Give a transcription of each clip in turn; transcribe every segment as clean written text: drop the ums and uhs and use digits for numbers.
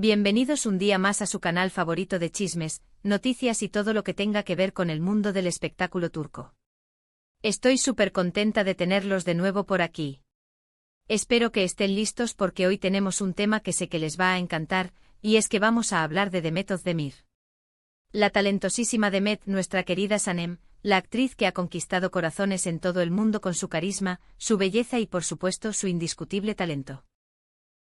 Bienvenidos un día más a su canal favorito de chismes, noticias y todo lo que tenga que ver con el mundo del espectáculo turco. Estoy súper contenta de tenerlos de nuevo por aquí. Espero que estén listos porque hoy tenemos un tema que sé que les va a encantar, y es que vamos a hablar de Demet Özdemir. La talentosísima Demet, nuestra querida Sanem, la actriz que ha conquistado corazones en todo el mundo con su carisma, su belleza y por supuesto su indiscutible talento.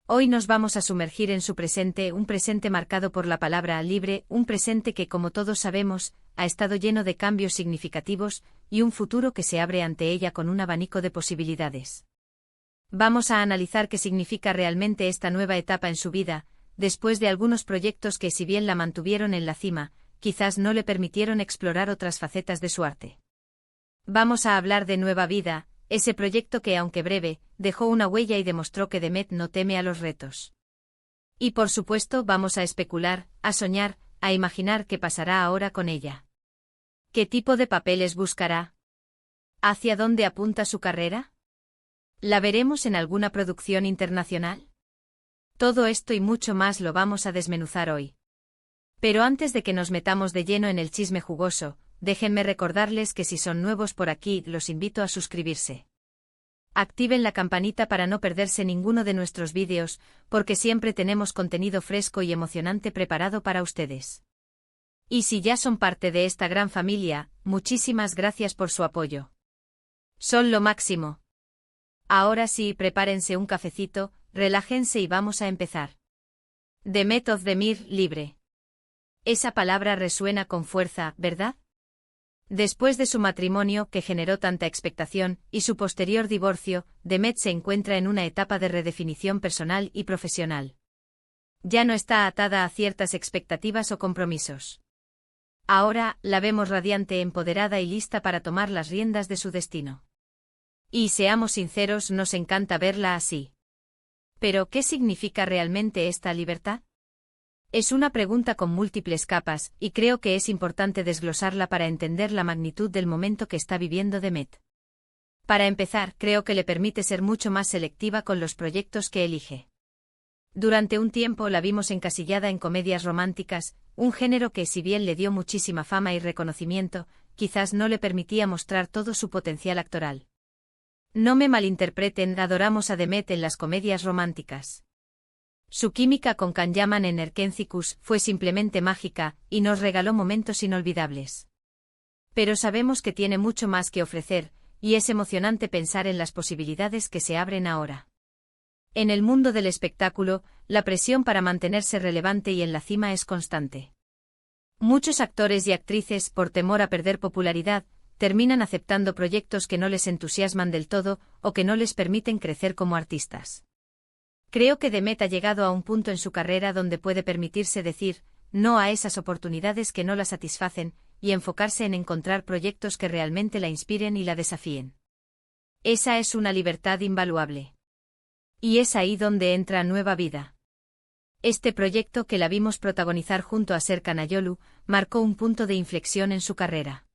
Hoy nos vamos a sumergir en su presente, un presente marcado por la palabra libre, un presente que, como todos sabemos, ha estado lleno de cambios significativos, y un futuro que se abre ante ella con un abanico de posibilidades. Vamos a analizar qué significa realmente esta nueva etapa en su vida, después de algunos proyectos que, si bien la mantuvieron en la cima, quizás no le permitieron explorar otras facetas de su arte. Vamos a hablar de Nueva Vida, ese proyecto que, aunque breve, dejó una huella y demostró que Demet no teme a los retos. Y por supuesto vamos a especular, a soñar, a imaginar qué pasará ahora con ella. ¿Qué tipo de papeles buscará? ¿Hacia dónde apunta su carrera? ¿La veremos en alguna producción internacional? Todo esto y mucho más lo vamos a desmenuzar hoy. Pero antes de que nos metamos de lleno en el chisme jugoso, déjenme recordarles que si son nuevos por aquí, los invito a suscribirse. Activen la campanita para no perderse ninguno de nuestros vídeos, porque siempre tenemos contenido fresco y emocionante preparado para ustedes. Y si ya son parte de esta gran familia, muchísimas gracias por su apoyo. Son lo máximo. Ahora sí, prepárense un cafecito, relájense y vamos a empezar. Demet Özdemir, libre. Esa palabra resuena con fuerza, ¿verdad? Después de su matrimonio, que generó tanta expectación, y su posterior divorcio, Demet se encuentra en una etapa de redefinición personal y profesional. Ya no está atada a ciertas expectativas o compromisos. Ahora, la vemos radiante, empoderada y lista para tomar las riendas de su destino. Y seamos sinceros, nos encanta verla así. Pero, ¿qué significa realmente esta libertad? Es una pregunta con múltiples capas, y creo que es importante desglosarla para entender la magnitud del momento que está viviendo Demet. Para empezar, creo que le permite ser mucho más selectiva con los proyectos que elige. Durante un tiempo la vimos encasillada en comedias románticas, un género que, si bien le dio muchísima fama y reconocimiento, quizás no le permitía mostrar todo su potencial actoral. No me malinterpreten, adoramos a Demet en las comedias románticas. Su química con Can Yaman en Erkencikus fue simplemente mágica, y nos regaló momentos inolvidables. Pero sabemos que tiene mucho más que ofrecer, y es emocionante pensar en las posibilidades que se abren ahora. En el mundo del espectáculo, la presión para mantenerse relevante y en la cima es constante. Muchos actores y actrices, por temor a perder popularidad, terminan aceptando proyectos que no les entusiasman del todo, o que no les permiten crecer como artistas. Creo que Demet ha llegado a un punto en su carrera donde puede permitirse decir no a esas oportunidades que no la satisfacen, y enfocarse en encontrar proyectos que realmente la inspiren y la desafíen. Esa es una libertad invaluable. Y es ahí donde entra Nueva Vida. Este proyecto, que la vimos protagonizar junto a Serkan Ayolu, marcó un punto de inflexión en su carrera.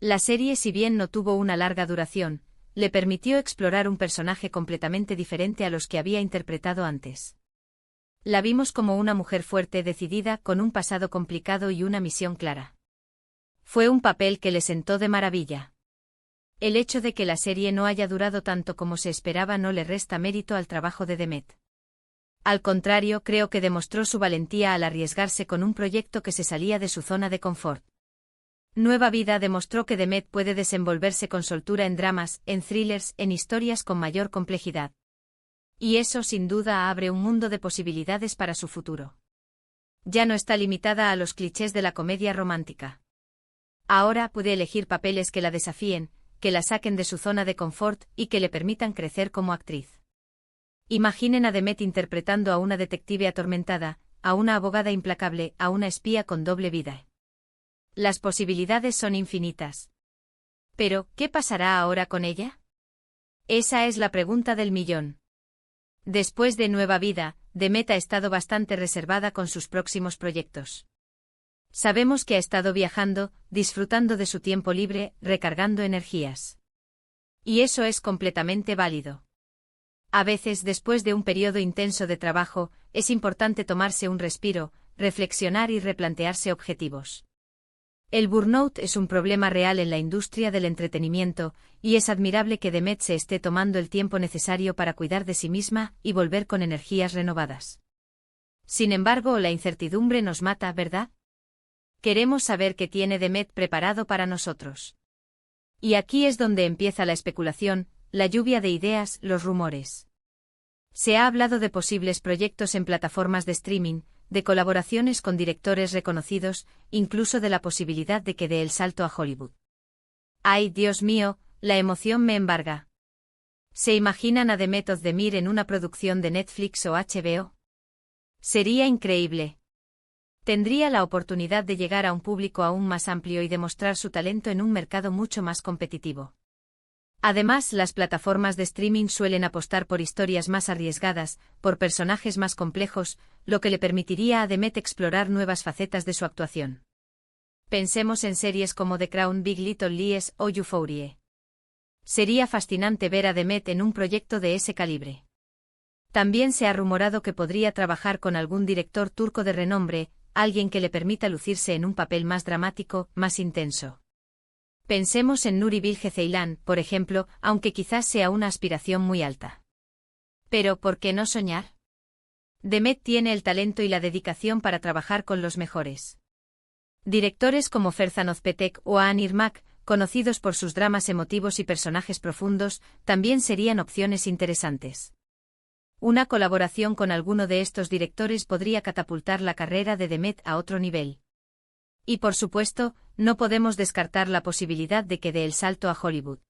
La serie, si bien no tuvo una larga duración, le permitió explorar un personaje completamente diferente a los que había interpretado antes. La vimos como una mujer fuerte, decidida, con un pasado complicado y una misión clara. Fue un papel que le sentó de maravilla. El hecho de que la serie no haya durado tanto como se esperaba no le resta mérito al trabajo de Demet. Al contrario, creo que demostró su valentía al arriesgarse con un proyecto que se salía de su zona de confort. Nueva Vida demostró que Demet puede desenvolverse con soltura en dramas, en thrillers, en historias con mayor complejidad. Y eso sin duda abre un mundo de posibilidades para su futuro. Ya no está limitada a los clichés de la comedia romántica. Ahora puede elegir papeles que la desafíen, que la saquen de su zona de confort y que le permitan crecer como actriz. Imaginen a Demet interpretando a una detective atormentada, a una abogada implacable, a una espía con doble vida. Las posibilidades son infinitas. Pero, ¿qué pasará ahora con ella? Esa es la pregunta del millón. Después de Nueva Vida, Demet ha estado bastante reservada con sus próximos proyectos. Sabemos que ha estado viajando, disfrutando de su tiempo libre, recargando energías. Y eso es completamente válido. A veces, después de un periodo intenso de trabajo, es importante tomarse un respiro, reflexionar y replantearse objetivos. El burnout es un problema real en la industria del entretenimiento, y es admirable que Demet se esté tomando el tiempo necesario para cuidar de sí misma y volver con energías renovadas. Sin embargo, la incertidumbre nos mata, ¿verdad? Queremos saber qué tiene Demet preparado para nosotros. Y aquí es donde empieza la especulación, la lluvia de ideas, los rumores. Se ha hablado de posibles proyectos en plataformas de streaming, de colaboraciones con directores reconocidos, incluso de la posibilidad de que dé el salto a Hollywood. ¡Ay, Dios mío!, la emoción me embarga. ¿Se imaginan a Demet Özdemir en una producción de Netflix o HBO? Sería increíble. Tendría la oportunidad de llegar a un público aún más amplio y demostrar su talento en un mercado mucho más competitivo. Además, las plataformas de streaming suelen apostar por historias más arriesgadas, por personajes más complejos, lo que le permitiría a Demet explorar nuevas facetas de su actuación. Pensemos en series como The Crown, Big Little Lies o Euphoria. Sería fascinante ver a Demet en un proyecto de ese calibre. También se ha rumorado que podría trabajar con algún director turco de renombre, alguien que le permita lucirse en un papel más dramático, más intenso. Pensemos en Nuri Bilge Ceylan, por ejemplo, aunque quizás sea una aspiración muy alta. Pero, ¿por qué no soñar? Demet tiene el talento y la dedicación para trabajar con los mejores. Directores como Ferzan Özpetek o Aan Irmak, conocidos por sus dramas emotivos y personajes profundos, también serían opciones interesantes. Una colaboración con alguno de estos directores podría catapultar la carrera de Demet a otro nivel. Y por supuesto, no podemos descartar la posibilidad de que dé el salto a Hollywood.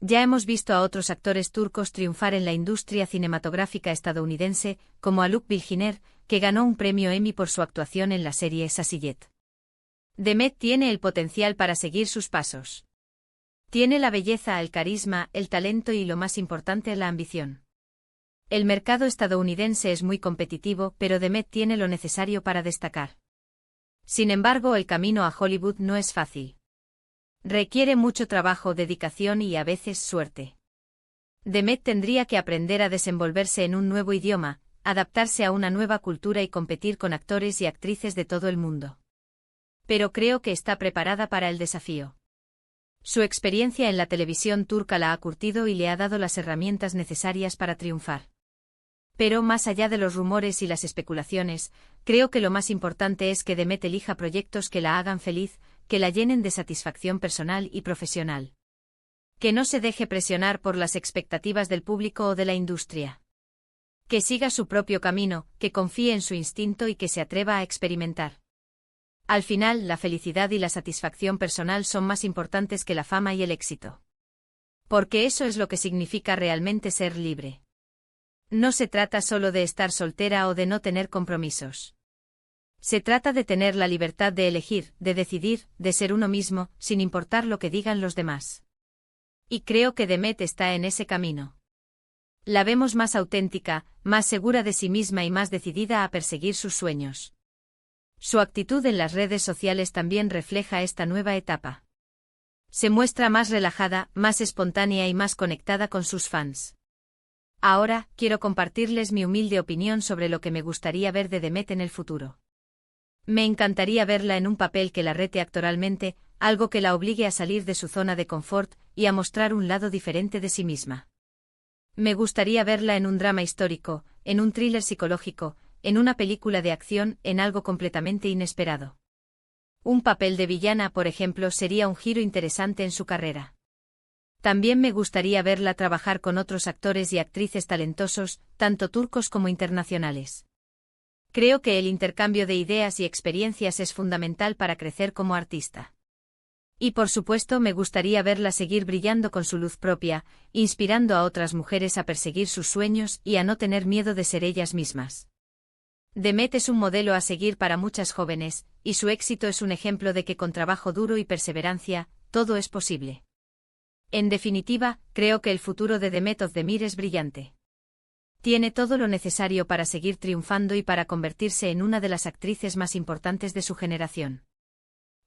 Ya hemos visto a otros actores turcos triunfar en la industria cinematográfica estadounidense, como Haluk Bilginer, que ganó un premio Emmy por su actuación en la serie Sassiyet. Demet tiene el potencial para seguir sus pasos. Tiene la belleza, el carisma, el talento y, lo más importante, la ambición. El mercado estadounidense es muy competitivo, pero Demet tiene lo necesario para destacar. Sin embargo, el camino a Hollywood no es fácil. Requiere mucho trabajo, dedicación y a veces suerte. Demet tendría que aprender a desenvolverse en un nuevo idioma, adaptarse a una nueva cultura y competir con actores y actrices de todo el mundo. Pero creo que está preparada para el desafío. Su experiencia en la televisión turca la ha curtido y le ha dado las herramientas necesarias para triunfar. Pero más allá de los rumores y las especulaciones, creo que lo más importante es que Demet elija proyectos que la hagan feliz, que la llenen de satisfacción personal y profesional. Que no se deje presionar por las expectativas del público o de la industria. Que siga su propio camino, que confíe en su instinto y que se atreva a experimentar. Al final, la felicidad y la satisfacción personal son más importantes que la fama y el éxito. Porque eso es lo que significa realmente ser libre. No se trata solo de estar soltera o de no tener compromisos. Se trata de tener la libertad de elegir, de decidir, de ser uno mismo, sin importar lo que digan los demás. Y creo que Demet está en ese camino. La vemos más auténtica, más segura de sí misma y más decidida a perseguir sus sueños. Su actitud en las redes sociales también refleja esta nueva etapa. Se muestra más relajada, más espontánea y más conectada con sus fans. Ahora, quiero compartirles mi humilde opinión sobre lo que me gustaría ver de Demet en el futuro. Me encantaría verla en un papel que la rete actoralmente, algo que la obligue a salir de su zona de confort y a mostrar un lado diferente de sí misma. Me gustaría verla en un drama histórico, en un thriller psicológico, en una película de acción, en algo completamente inesperado. Un papel de villana, por ejemplo, sería un giro interesante en su carrera. También me gustaría verla trabajar con otros actores y actrices talentosos, tanto turcos como internacionales. Creo que el intercambio de ideas y experiencias es fundamental para crecer como artista. Y por supuesto me gustaría verla seguir brillando con su luz propia, inspirando a otras mujeres a perseguir sus sueños y a no tener miedo de ser ellas mismas. Demet es un modelo a seguir para muchas jóvenes, y su éxito es un ejemplo de que con trabajo duro y perseverancia, todo es posible. En definitiva, creo que el futuro de Demet Özdemir es brillante. Tiene todo lo necesario para seguir triunfando y para convertirse en una de las actrices más importantes de su generación.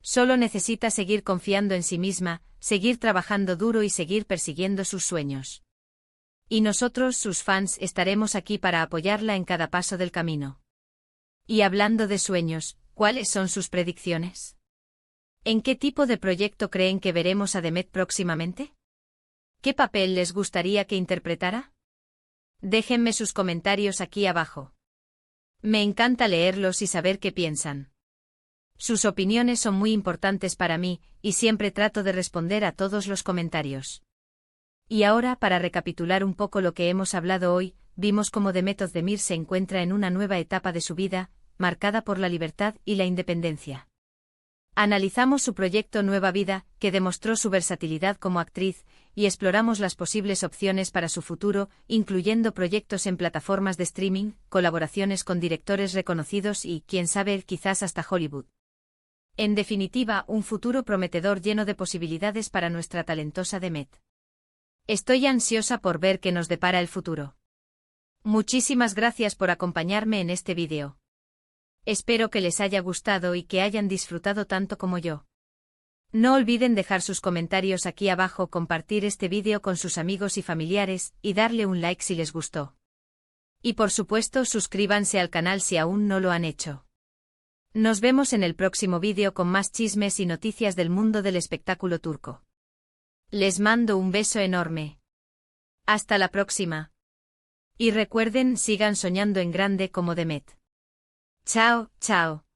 Solo necesita seguir confiando en sí misma, seguir trabajando duro y seguir persiguiendo sus sueños. Y nosotros, sus fans, estaremos aquí para apoyarla en cada paso del camino. Y hablando de sueños, ¿cuáles son sus predicciones? ¿En qué tipo de proyecto creen que veremos a Demet próximamente? ¿Qué papel les gustaría que interpretara? Déjenme sus comentarios aquí abajo. Me encanta leerlos y saber qué piensan. Sus opiniones son muy importantes para mí, y siempre trato de responder a todos los comentarios. Y ahora, para recapitular un poco lo que hemos hablado hoy, vimos cómo Demet Özdemir se encuentra en una nueva etapa de su vida, marcada por la libertad y la independencia. Analizamos su proyecto Nueva Vida, que demostró su versatilidad como actriz, y exploramos las posibles opciones para su futuro, incluyendo proyectos en plataformas de streaming, colaboraciones con directores reconocidos y, quién sabe, quizás hasta Hollywood. En definitiva, un futuro prometedor lleno de posibilidades para nuestra talentosa Demet. Estoy ansiosa por ver qué nos depara el futuro. Muchísimas gracias por acompañarme en este vídeo. Espero que les haya gustado y que hayan disfrutado tanto como yo. No olviden dejar sus comentarios aquí abajo, compartir este vídeo con sus amigos y familiares, y darle un like si les gustó. Y por supuesto, suscríbanse al canal si aún no lo han hecho. Nos vemos en el próximo vídeo con más chismes y noticias del mundo del espectáculo turco. Les mando un beso enorme. Hasta la próxima. Y recuerden, sigan soñando en grande como Demet. Chao, chao.